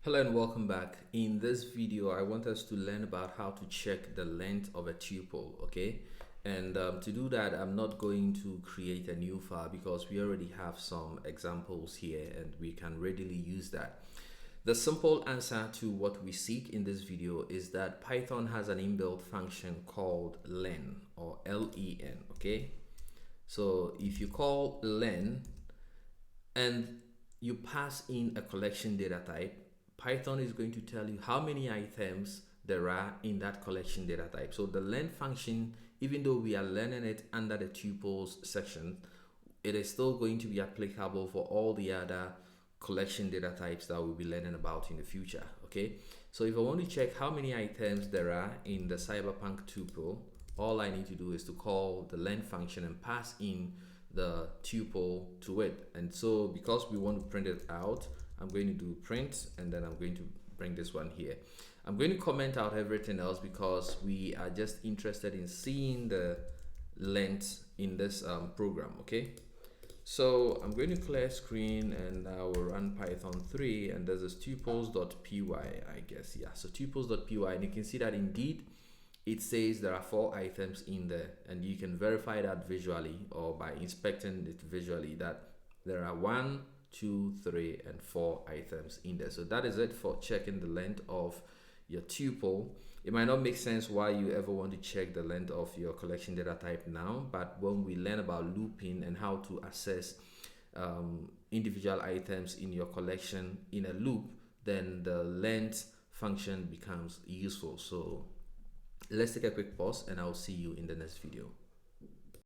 Hello and welcome back. In this video, I want us to learn about how to check the length of a tuple, okay? And to do that, I'm not going to create a new file because we already have some examples here and we can readily use that. The simple answer to what we seek in this video is that Python has an inbuilt function called len or len, okay? So if you call len and you pass in a collection data type, Python is going to tell you how many items there are in that collection data type. So the len function, even though we are learning it under the tuples section, it is still going to be applicable for all the other collection data types that we'll be learning about in the future. Okay, so if I want to check how many items there are in the cyberpunk tuple, all I need to do is to call the len function and pass in the tuple to it. And so because we want to print it out, I'm going to do print and then I'm going to bring this one here. I'm going to comment out everything else because we are just interested in seeing the length in this program. Okay, so I'm going to clear screen and I will run Python 3 and there's this tuples.py, I guess. Yeah, so tuples.py, and you can see that indeed it says there are 4 items in there, and you can verify that visually or by inspecting it visually that there are 1, 2, 3, and 4 items in there. So that is it for checking the length of your tuple. It might not make sense why you ever want to check the length of your collection data type now, but when we learn about looping and how to assess individual items in your collection in a loop, then the length function becomes useful. So let's take a quick pause and I'll see you in the next video.